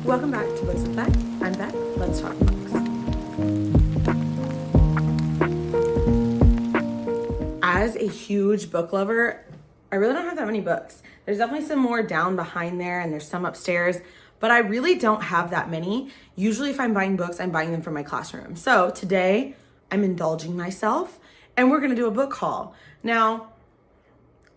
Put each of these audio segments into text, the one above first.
Welcome back to Books with Beck. I'm Beck. Let's talk books. As a huge book lover, I really don't have that many books. There's definitely some more down behind there and there's some upstairs, but I really don't have that many. Usually if I'm buying books, I'm buying them for my classroom. So today I'm indulging myself and we're gonna do a book haul. Now,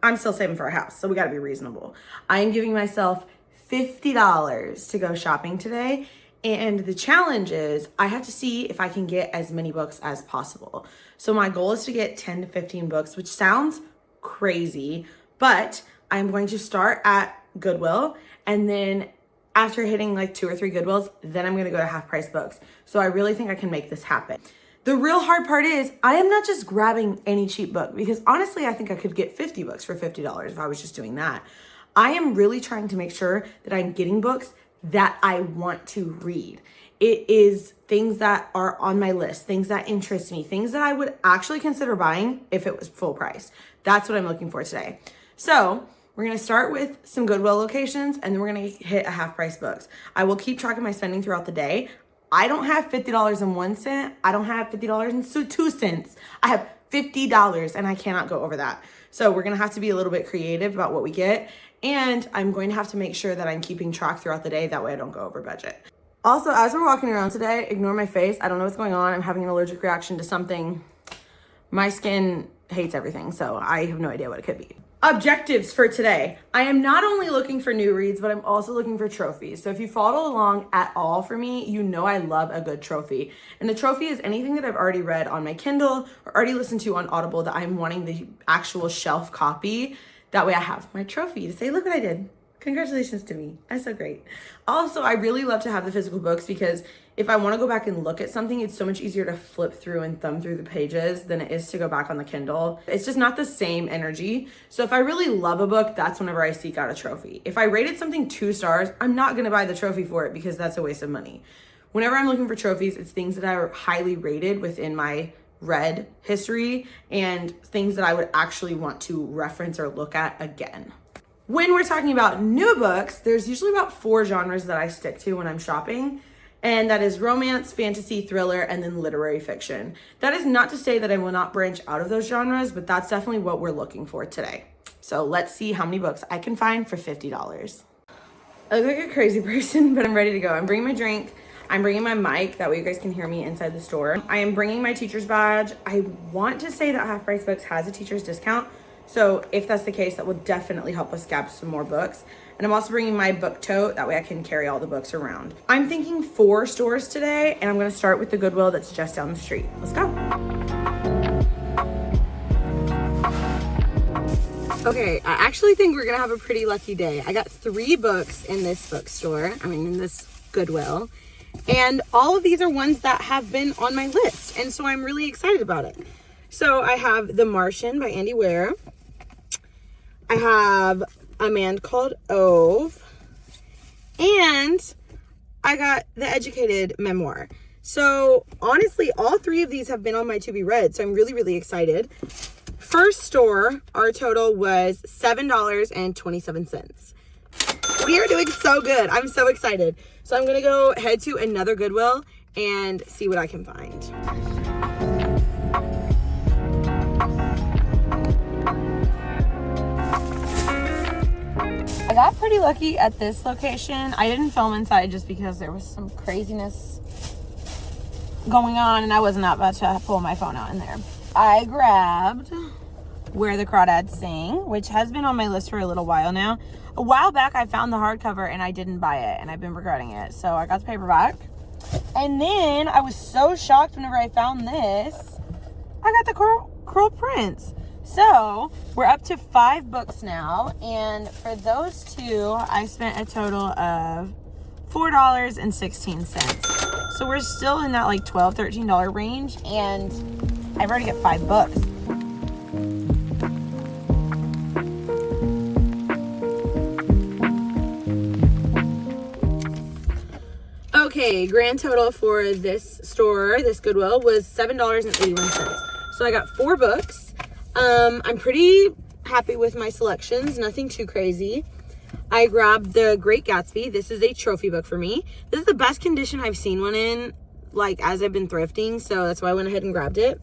I'm still saving for a house, so we gotta be reasonable. I am giving myself $50 to go shopping today. And the challenge is I have to see if I can get as many books as possible. So my goal is to get 10 to 15 books, which sounds crazy, but I'm going to start at Goodwill. And then after hitting like 2 or 3 Goodwills, then I'm gonna go to Half Price Books. So I really think I can make this happen. The real hard part is I am not just grabbing any cheap book, because honestly, I think I could get 50 books for $50 if I was just doing that. I am really trying to make sure that I'm getting books that I want to read. It is things that are on my list, things that interest me, things that I would actually consider buying if it was full price. That's what I'm looking for today. So we're gonna start with some Goodwill locations and then we're gonna hit a Half Price Books. I will keep track of my spending throughout the day. I don't have $50.01. I don't have $50.02. I have $50 and I cannot go over that. So we're gonna have to be a little bit creative about what we get. And I'm going to have to make sure that I'm keeping track throughout the day. That way I don't go over budget. Also, as we're walking around today, ignore my face. I don't know what's going on. I'm having an allergic reaction to something. My skin hates everything, so I have no idea what it could be. Objectives for today. I am not only looking for new reads, but I'm also looking for trophies. So if you followed along at all for me, you know I love a good trophy. And a trophy is anything that I've already read on my Kindle or already listened to on Audible that I'm wanting the actual shelf copy. That way I have my trophy to say, look what I did. Congratulations to me. I'm so great. Also, I really love to have the physical books because if I want to go back and look at something, it's so much easier to flip through and thumb through the pages than it is to go back on the Kindle. It's just not the same energy. So if I really love a book, that's whenever I seek out a trophy. If I rated something 2 stars, I'm not going to buy the trophy for it because that's a waste of money. Whenever I'm looking for trophies, it's things that are highly rated within my read history and things that I would actually want to reference or look at again. When we're talking about new books, there's usually about 4 genres that I stick to when I'm shopping, and that is romance, fantasy, thriller, and then literary fiction. That is not to say that I will not branch out of those genres, but that's definitely what we're looking for today. So let's see how many books I can find for $50. I look like a crazy person, but I'm ready to go. I'm bringing my drink. I'm bringing my mic, that way you guys can hear me inside the store. I am bringing my teacher's badge. I want to say that Half Price Books has a teacher's discount. So if that's the case, that will definitely help us grab some more books. And I'm also bringing my book tote, that way I can carry all the books around. I'm thinking 4 stores today, and I'm gonna start with the Goodwill that's just down the street. Let's go. Okay, I actually think we're gonna have a pretty lucky day. I got 3 books in this bookstore, in this Goodwill. And all of these are ones that have been on my list. And so I'm really excited about it. So I have The Martian by Andy Weir. I have A Man Called Ove. And I got The Educated memoir. So honestly, all 3 of these have been on my to be read. So I'm really, really excited. First store, our total was $7.27. We are doing so good. I'm so excited. So I'm gonna go head to another Goodwill and see what I can find. I got pretty lucky at this location. I didn't film inside just because there was some craziness going on and I was not about to pull my phone out in there. I grabbed Where the Crawdads Sing, which has been on my list for a little while now. A while back, I found the hardcover and I didn't buy it, and I've been regretting it. So I got the paperback. And then I was so shocked whenever I found this. I got the Cruel Prince. So we're up to 5 books now. And for those 2, I spent a total of $4.16. So we're still in that like $12, $13 range. And I've already got 5 books. Okay, grand total for this store, this Goodwill, was $7.81. So I got 4 books. I'm pretty happy with my selections, nothing too crazy. I grabbed The Great Gatsby. This is a trophy book for me. This is the best condition I've seen one in, like, as I've been thrifting, so that's why I went ahead and grabbed it.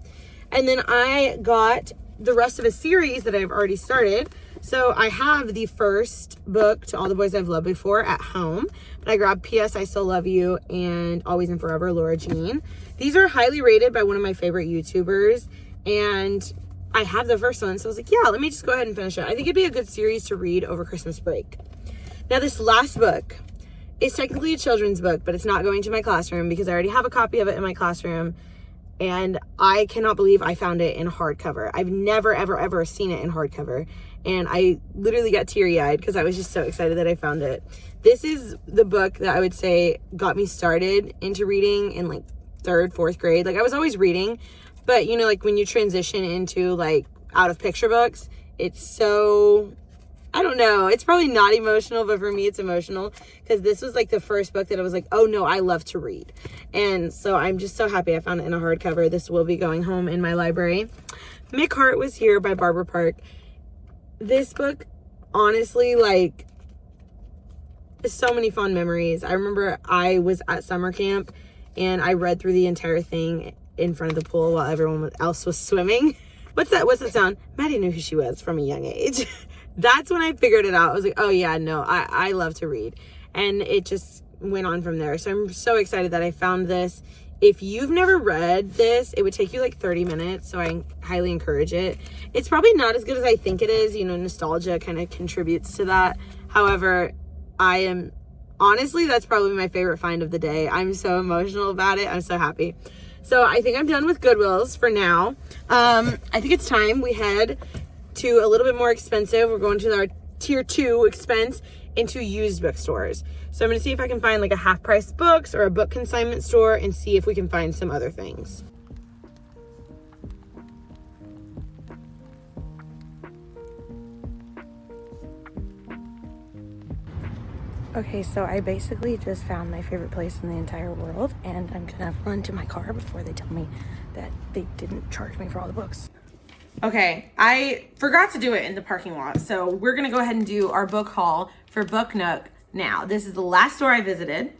And then I got the rest of a series that I've already started. So I have the first book to All the Boys I've Loved Before at home, but I grabbed P.S. I Still Love You and Always and Forever, Laura Jean. These are highly rated by one of my favorite YouTubers, and I have the first one, so I was like, yeah, let me just go ahead and finish it. I think it'd be a good series to read over Christmas break. Now, this last book is technically a children's book, but it's not going to my classroom because I already have a copy of it in my classroom, and I cannot believe I found it in hardcover. I've never, ever, ever seen it in hardcover, and I literally got teary-eyed because I was just so excited that I found it. This is the book that I would say got me started into reading in like 3rd, 4th grade. Like, I was always reading, but you know, like when you transition into like out of picture books, it's so, I don't know, it's probably not emotional, but for me it's emotional because this was like the first book that I was like, oh no, I love to read. And so I'm just so happy I found it in a hardcover. This will be going home in my library. Mick Hart Was Here by Barbara Park. This book, honestly, like, so many fond memories. I remember I was at summer camp and I read through the entire thing in front of the pool while everyone else was swimming. What's that? What's the sound? Maddie knew who she was from a young age. That's when I figured it out. I was like, oh yeah, no, I love to read. And it just went on from there. So I'm so excited that I found this. If you've never read this, it would take you like 30 minutes. So I highly encourage it. It's probably not as good as I think it is. You know, nostalgia kind of contributes to that. However, honestly, that's probably my favorite find of the day. I'm so emotional about it. I'm so happy. So I think I'm done with Goodwills for now. I think it's time we head to a little bit more expensive. We're going to our tier 2 expense into used bookstores. So I'm going to see if I can find like a half price books or a book consignment store and see if we can find some other things. Okay, so I basically just found my favorite place in the entire world, and I'm gonna run to my car before they tell me that they didn't charge me for all the books. Okay, I forgot to do it in the parking lot, so we're gonna go ahead and do our book haul for Book Nook now. This is the last store I visited,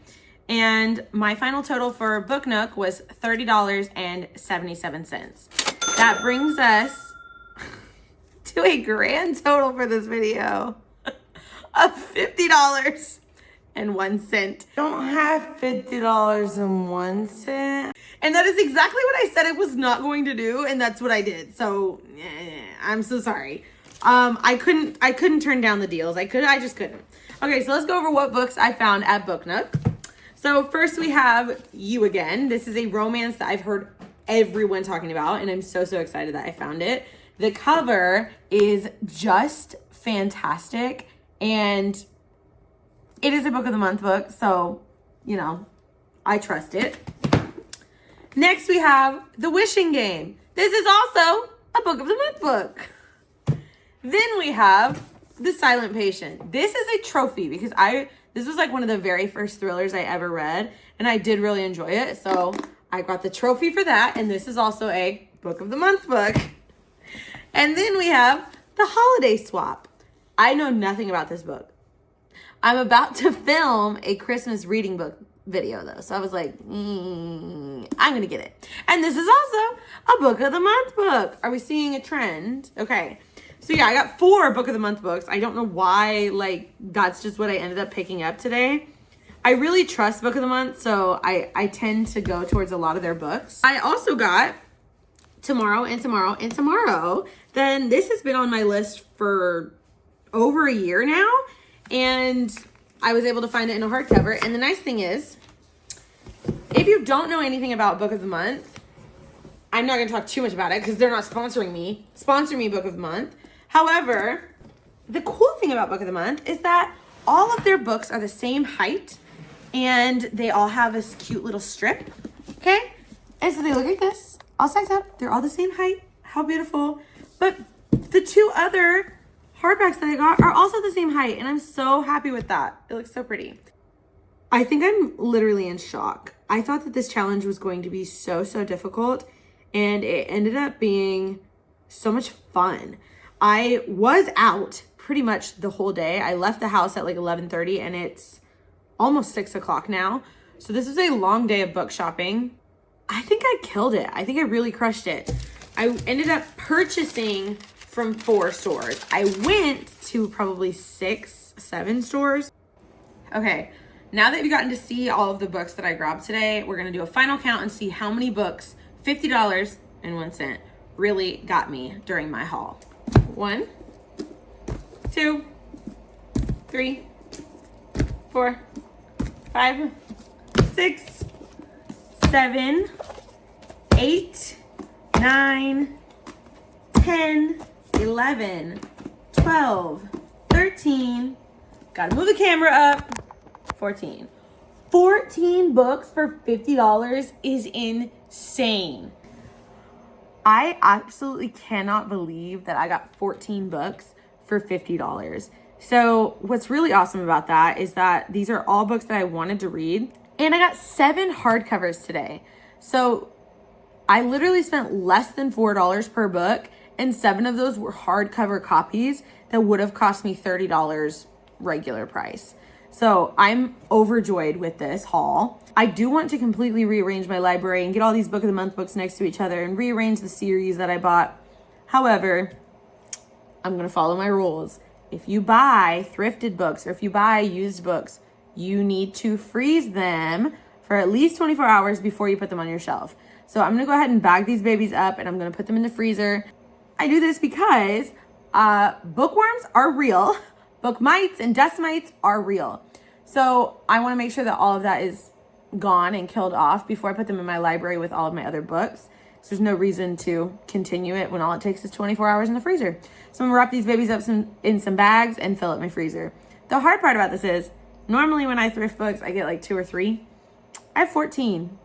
and my final total for Book Nook was $30.77. That brings us to a grand total for this video of $50.01. Don't have $50.01. And that is exactly what I said I was not going to do, and that's what I did. So I'm so sorry. I couldn't turn down the deals. I just couldn't. Okay, so let's go over what books I found at Book Nook. So first we have You Again. This is a romance that I've heard everyone talking about, and I'm so excited that I found it. The cover is just fantastic, and it is a book of the month book, so, you know, I trust it. Next, we have The Wishing Game. This is also a book of the month book. Then we have The Silent Patient. This is a trophy because this was like one of the very first thrillers I ever read, and I did really enjoy it, so I got the trophy for that, and this is also a book of the month book. And then we have The Holiday Swap. I know nothing about this book. I'm about to film a Christmas reading book video though, so I was like, I'm gonna get it. And this is also a book of the month book. Are we seeing a trend? Okay, so yeah, I got 4 book of the month books. I don't know why, like, that's just what I ended up picking up today. I really trust book of the month, so I tend to go towards a lot of their books. I also got Tomorrow and Tomorrow and Tomorrow. Then this has been on my list for over a year now, and I was able to find it in a hardcover. And the nice thing is, if you don't know anything about Book of the Month, I'm not going to talk too much about it because they're not sponsoring me. Sponsor me, Book of the Month. However, the cool thing about Book of the Month is that all of their books are the same height, and they all have this cute little strip, okay? And so they look like this, all sized up. They're all the same height. How beautiful. But the 2 other hardbacks that I got are also the same height, and I'm so happy with that. It looks so pretty. I think I'm literally in shock. I thought that this challenge was going to be so difficult, and it ended up being so much fun. I was out pretty much the whole day. I left the house at like 11:30 and it's almost 6 o'clock now. So this is a long day of book shopping. I think I killed it. I think I really crushed it. I ended up purchasing from 4 stores. I went to probably 6, 7 stores. Okay, now that you've gotten to see all of the books that I grabbed today, we're gonna do a final count and see how many books, $50.01, really got me during my haul. 1, 2, 3, 4, 5, 6, 7, 8, 9, 10, 11, 12, 13, gotta move the camera up, 14. 14 books for $50 is insane. I absolutely cannot believe that I got 14 books for $50. So what's really awesome about that is that these are all books that I wanted to read. And I got 7 hardcovers today. So I literally spent less than $4 per book, and 7 of those were hardcover copies that would have cost me $30 regular price. So I'm overjoyed with this haul. I do want to completely rearrange my library and get all these Book of the Month books next to each other and rearrange the series that I bought. However, I'm going to follow my rules. If you buy thrifted books or if you buy used books, you need to freeze them for at least 24 hours before you put them on your shelf. So I'm going to go ahead and bag these babies up and I'm going to put them in the freezer. I do this because bookworms are real. Book mites and dust mites are real. So I want to make sure that all of that is gone and killed off before I put them in my library with all of my other books. So there's no reason to continue it when all it takes is 24 hours in the freezer. So I'm gonna wrap these babies up in some bags and fill up my freezer. The hard part about this is, normally when I thrift books, I get like 2 or 3. I have 14.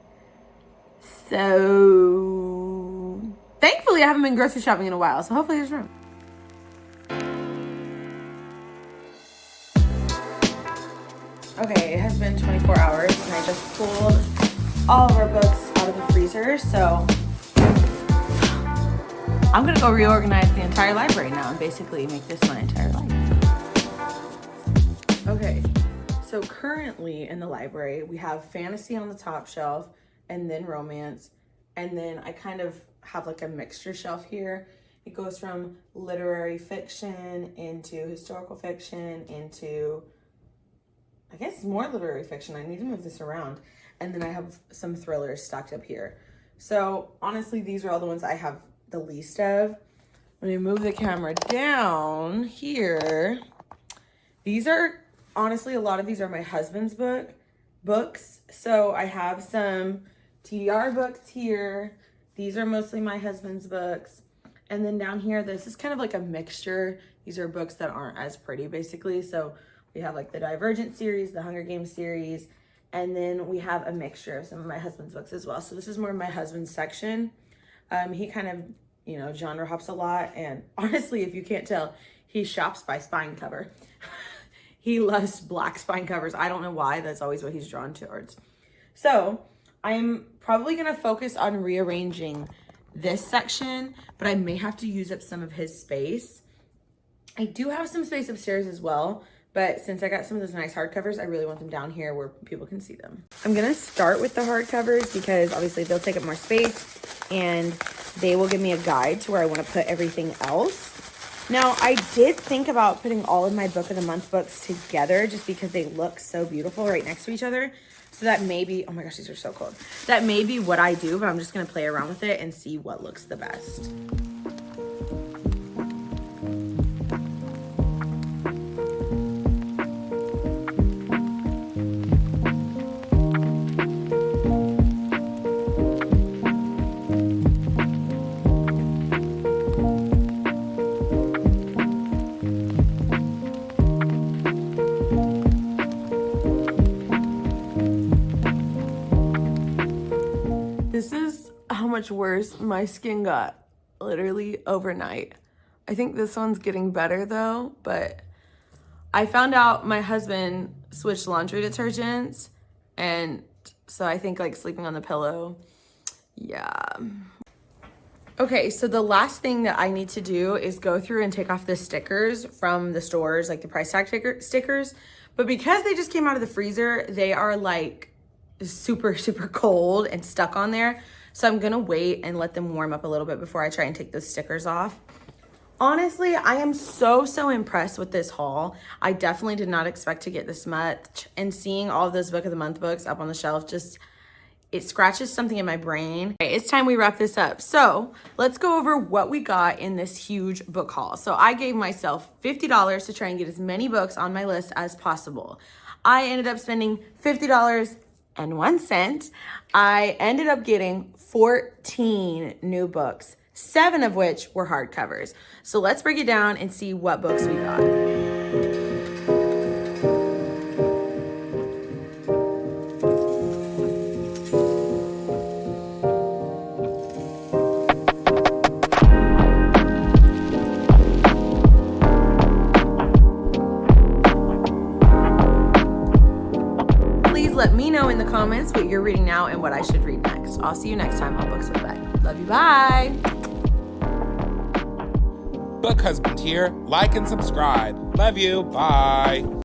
So thankfully I haven't been grocery shopping in a while, so hopefully there's room. Okay, it has been 24 hours and I just pulled all of our books out of the freezer, so I'm gonna go reorganize the entire library now and basically make this my entire life. Okay, so currently in the library, we have fantasy on the top shelf and then romance. And then I kind of have like a mixture shelf here. It goes from literary fiction into historical fiction into, I guess, more literary fiction. I need to move this around. And then I have some thrillers stacked up here. So honestly, these are all the ones I have the least of. When you move the camera down here, these are, honestly, a lot of these are my husband's books. So I have some TDR books here. These are mostly my husband's books. And then down here, this is kind of like a mixture. These are books that aren't as pretty, basically. So we have like the Divergent series, the Hunger Games series, and then we have a mixture of some of my husband's books as well. So this is more of my husband's section. He kind of, genre hops a lot. And honestly, if you can't tell, he shops by spine cover. He loves black spine covers. I don't know why. That's always what he's drawn towards. So I'm probably going to focus on rearranging this section, but I may have to use up some of his space. I do have some space upstairs as well, but since I got some of those nice hardcovers, I really want them down here where people can see them. I'm going to start with the hardcovers because obviously they'll take up more space and they will give me a guide to where I want to put everything else. Now, I did think about putting all of my Book of the Month books together just because they look so beautiful right next to each other. So that may be, oh my gosh, these are so cold. That may be what I do, but I'm just going to play around with it and see what looks the best. This is how much worse my skin got literally overnight. I think this one's getting better though, but I found out my husband switched laundry detergents, and so I think like sleeping on the pillow, yeah. Okay, so the last thing that I need to do is go through and take off the stickers from the stores, like the price tag stickers. But because they just came out of the freezer, they are like super, super cold and stuck on there. So I'm gonna wait and let them warm up a little bit before I try and take those stickers off. Honestly, I am so impressed with this haul. I definitely did not expect to get this much. And seeing all of those Book of the Month books up on the shelf just, it scratches something in my brain. Okay, it's time we wrap this up. So let's go over what we got in this huge book haul. So I gave myself $50 to try and get as many books on my list as possible. I ended up spending $50.01. I ended up getting 14 new books, 7 of which were hardcovers. So let's break it down and see what books we got. Let me know in the comments what you're reading now and what I should read next. I'll see you next time on Books with Beck. Love you, bye. Book Husband here. Like and subscribe. Love you. Bye.